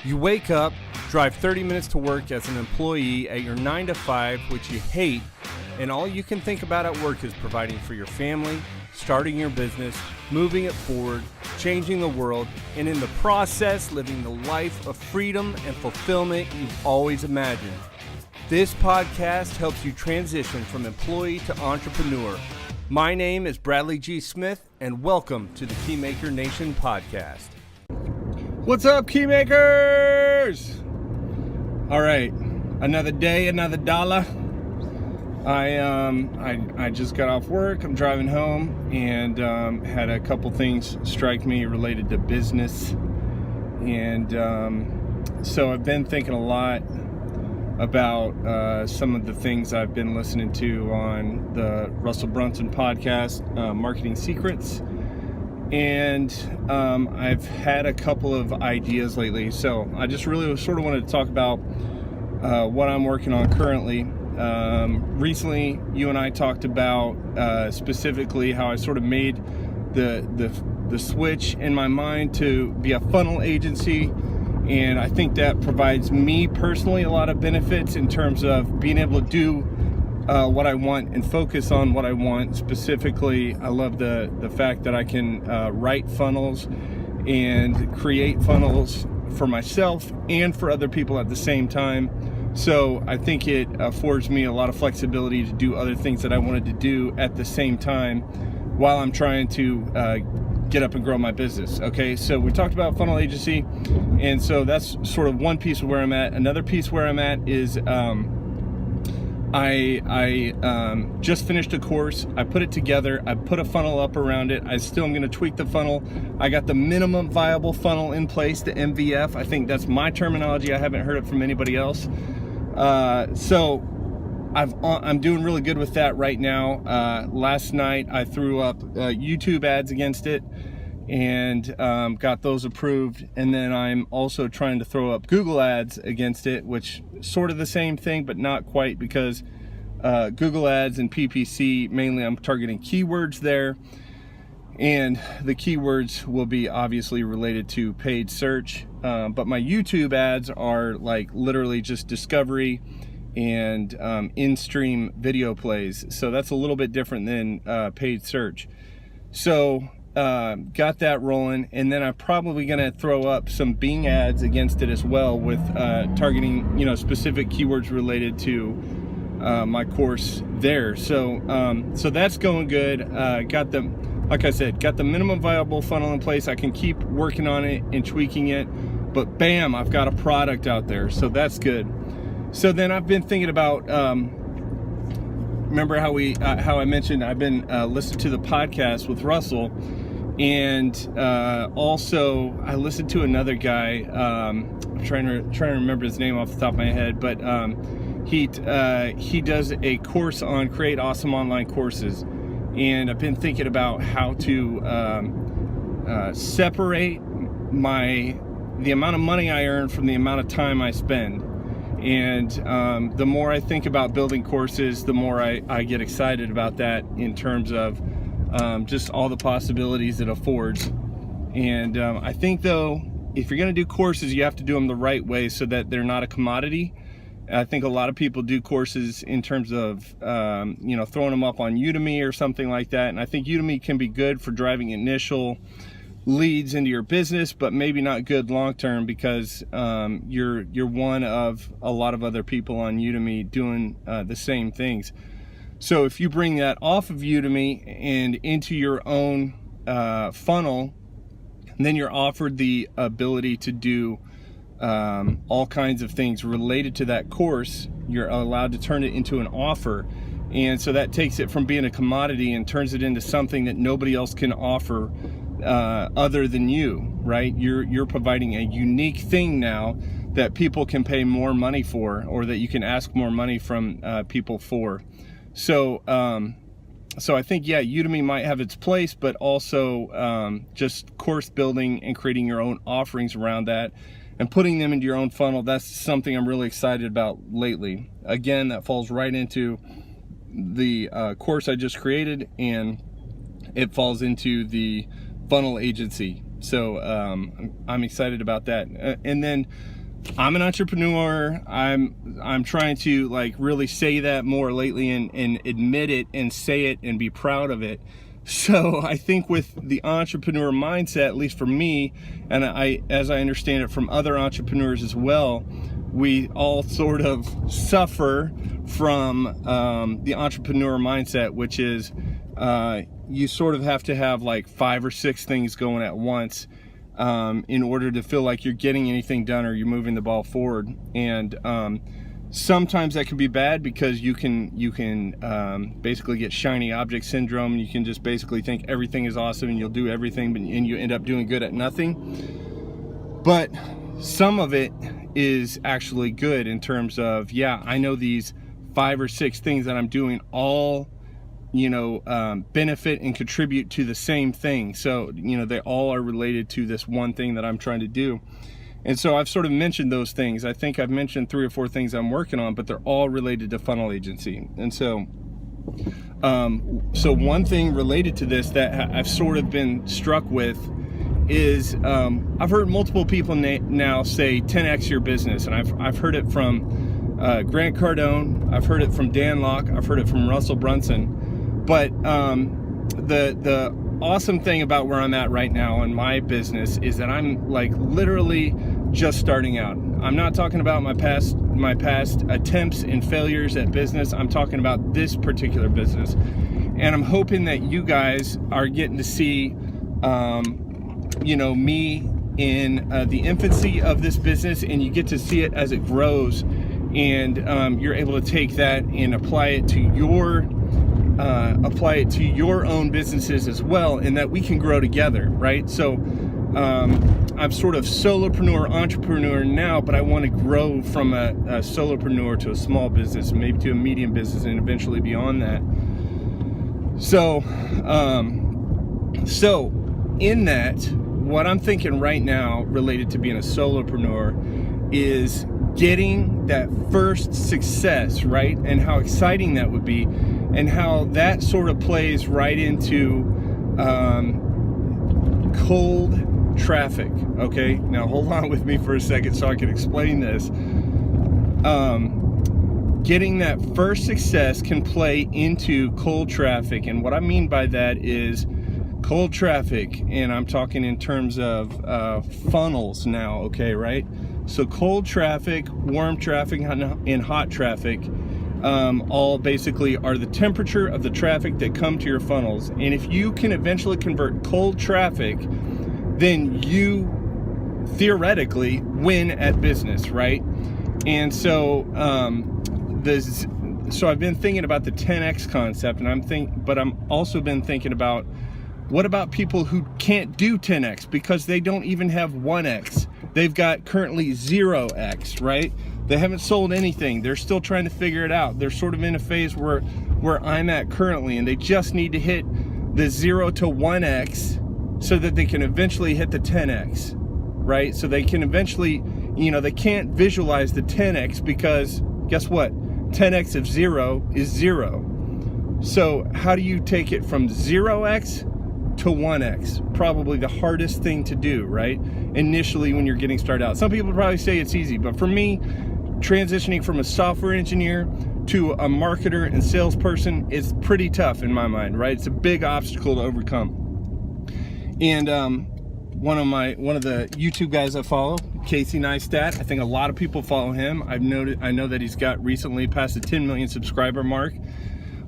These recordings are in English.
You wake up, drive 30 minutes to work as an employee at your 9 to 5, which you hate, and all you can think about at work is providing for your family, starting your business, moving it forward, changing the world, and in the process, living the life of freedom and fulfillment you've always imagined. This podcast helps you transition from employee to entrepreneur. My name is Bradley G. Smith, and welcome to the Keymaker Nation podcast. What's up, Keymakers? All right, another day, another dollar. I just got off work. I'm driving home and had a couple things strike me related to business, and so I've been thinking a lot about some of the things I've been listening to on the Russell Brunson podcast, Marketing Secrets. And I've had a couple of ideas lately, so I just really sort of wanted to talk about what I'm working on currently. Recently, you and I talked about specifically how I sort of made the switch in my mind to be a funnel agency, and I think that provides me personally a lot of benefits in terms of being able to do what I want and focus on what I want. Specifically, I love the fact that I can write funnels and create funnels for myself and for other people at the same time. So I think it affords me a lot of flexibility to do other things that I wanted to do at the same time while I'm trying to get up and grow my business. Okay, so we talked about funnel agency, and so that's sort of one piece of where I'm at. Another piece where I'm at is I just finished a course. I put it together. I put a funnel up around it. I still am going to tweak the funnel. I got the minimum viable funnel in place, the MVF. I think that's my terminology. I haven't heard it from anybody else. So I'm doing really good with that right now. Last night I threw up YouTube ads against it and got those approved, and then I'm also trying to throw up Google ads against it, which sort of the same thing but not quite, because Google ads and PPC, mainly I'm targeting keywords there, and the keywords will be obviously related to paid search, but my YouTube ads are like literally just discovery and in-stream video plays, so that's a little bit different than paid search. So got that rolling, and then I'm probably going to throw up some Bing ads against it as well, with targeting, specific keywords related to my course there. So that's going good. Like I said, got the minimum viable funnel in place. I can keep working on it and tweaking it, but bam, I've got a product out there, so that's good. So then I've been thinking about, remember how I mentioned I've been listening to the podcast with Russell. And also I listened to another guy, I'm trying to remember his name off the top of my head, but he does a course on create awesome online courses, and I've been thinking about how to separate the amount of money I earn from the amount of time I spend. And the more I think about building courses, the more I get excited about that in terms of just all the possibilities it affords. And I think, though, if you're going to do courses, you have to do them the right way so that they're not a commodity. I think a lot of people do courses in terms of throwing them up on Udemy or something like that, and I think Udemy can be good for driving initial leads into your business, but maybe not good long term, because you're one of a lot of other people on Udemy doing the same things. So if you bring that off of Udemy and into your own funnel, then you're offered the ability to do all kinds of things related to that course. You're allowed to turn it into an offer. And so that takes it from being a commodity and turns it into something that nobody else can offer other than you, right? You're providing a unique thing now that people can pay more money for, or that you can ask more money from people for. So I think, yeah, Udemy might have its place, but also just course building and creating your own offerings around that and putting them into your own funnel, that's something I'm really excited about lately. Again, that falls right into the course I just created, and it falls into the funnel agency So I'm excited about that. And then I'm an entrepreneur. I'm trying to like really say that more lately and admit it and say it and be proud of it. So I think with the entrepreneur mindset, at least for me, and as I understand it from other entrepreneurs as well, we all sort of suffer from the entrepreneur mindset, which is you sort of have to have like 5 or 6 things going at once in order to feel like you're getting anything done or you're moving the ball forward. And sometimes that can be bad because you can basically get shiny object syndrome. You can just basically think everything is awesome and you'll do everything, and you end up doing good at nothing. But some of it is actually good in terms of, yeah, I know these 5 or 6 things that I'm doing all, benefit and contribute to the same thing. So, they all are related to this one thing that I'm trying to do. And so I've sort of mentioned those things. I think I've mentioned 3 or 4 things I'm working on, but they're all related to funnel agency. And so, so one thing related to this that I've sort of been struck with is I've heard multiple people now say 10x your business, and I've heard it from Grant Cardone, I've heard it from Dan Locke, I've heard it from Russell Brunson. But the awesome thing about where I'm at right now in my business is that I'm like literally just starting out. I'm not talking about my past attempts and failures at business. I'm talking about this particular business, and I'm hoping that you guys are getting to see me in the infancy of this business, and you get to see it as it grows, and you're able to take that and apply it to your own businesses as well, and that we can grow together, right? So I'm sort of solopreneur, entrepreneur now, but I want to grow from a solopreneur to a small business, maybe to a medium business, and eventually beyond that. So in that, what I'm thinking right now related to being a solopreneur is getting that first success, right? And how exciting that would be, and how that sort of plays right into cold traffic. Okay, now hold on with me for a second so I can explain this. Getting that first success can play into cold traffic, and what I mean by that is cold traffic, and I'm talking in terms of funnels now, okay, right? So cold traffic, warm traffic, and hot traffic all basically are the temperature of the traffic that come to your funnels. And if you can eventually convert cold traffic, then you theoretically win at business, right? And so so I've been thinking about the 10x concept, and but I'm also been thinking about, what about people who can't do 10x because they don't even have 1x? They've got currently 0x, right? They haven't sold anything. They're still trying to figure it out. They're sort of in a phase where I'm at currently, and they just need to hit the 0 to 1x so that they can eventually hit the 10x, right? So they can eventually, they can't visualize the 10x because guess what? 10x of 0 is 0. So how do you take it from 0x to 1x? Probably the hardest thing to do, right? Initially when you're getting started out. Some people probably say it's easy, but for me, transitioning from a software engineer to a marketer and salesperson is pretty tough in my mind, right? It's a big obstacle to overcome. And one of the YouTube guys I follow, Casey Neistat, I think a lot of people follow him. I know that he's got recently past the 10 million subscriber mark.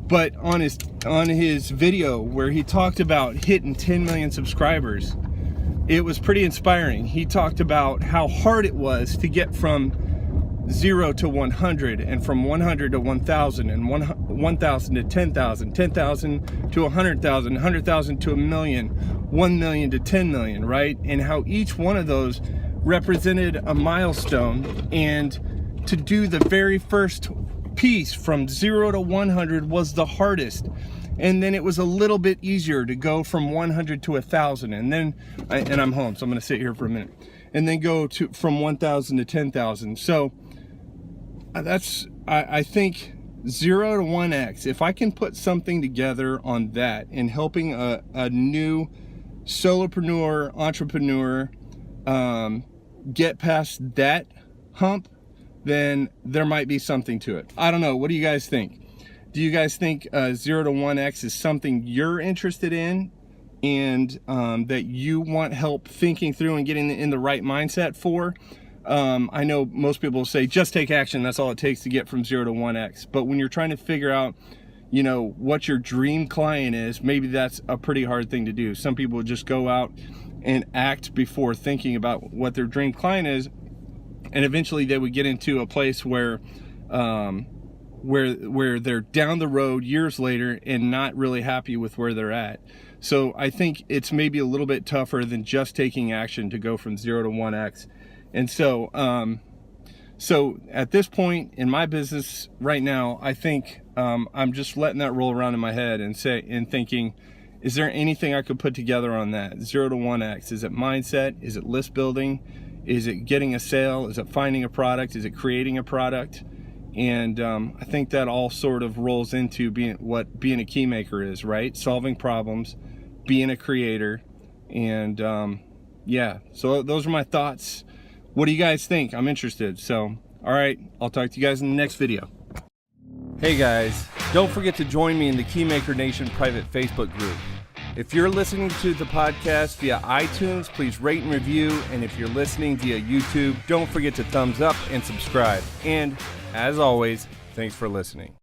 But on his video where he talked about hitting 10 million subscribers, it was pretty inspiring. He talked about how hard it was to get from 0 to 100, and from 100 to 1,000, and 1,000 to 10,000, 10,000 to 100,000, 100,000 to a million, 1 million to 10 million, right? And how each one of those represented a milestone, and to do the very first piece from 0 to 100 was the hardest, and then it was a little bit easier to go from 100 to 1,000, and then I'm home, so I'm going to sit here for a minute, and then go to from 1,000 to 10,000. So that's, I think 0 to 1x, if I can put something together on that and helping a new solopreneur, entrepreneur, get past that hump, then there might be something to it. I don't know. What do you guys think? Do you guys think 0 to 1x is something you're interested in and that you want help thinking through and getting in the right mindset for? I know most people say just take action. That's all it takes to get from 0 to 1x. But when you're trying to figure out, you know, what your dream client is, maybe that's a pretty hard thing to do. Some people just go out and act before thinking about what their dream client is, and eventually they would get into a place where they're down the road years later and not really happy with where they're at. So I think it's maybe a little bit tougher than just taking action to go from 0 to 1x. And so so at this point in my business right now, I think I'm just letting that roll around in my head and thinking, is there anything I could put together on that 0 to 1x? Is it mindset? Is it list building? Is it getting a sale? Is it finding a product? Is it creating a product? And I think that all sort of rolls into what being a keymaker is, right? Solving problems, being a creator. And yeah, so those are my thoughts. What do you guys think? I'm interested. So, all right, I'll talk to you guys in the next video. Hey guys, don't forget to join me in the Keymaker Nation private Facebook group. If you're listening to the podcast via iTunes, please rate and review. And if you're listening via YouTube, don't forget to thumbs up and subscribe. And as always, thanks for listening.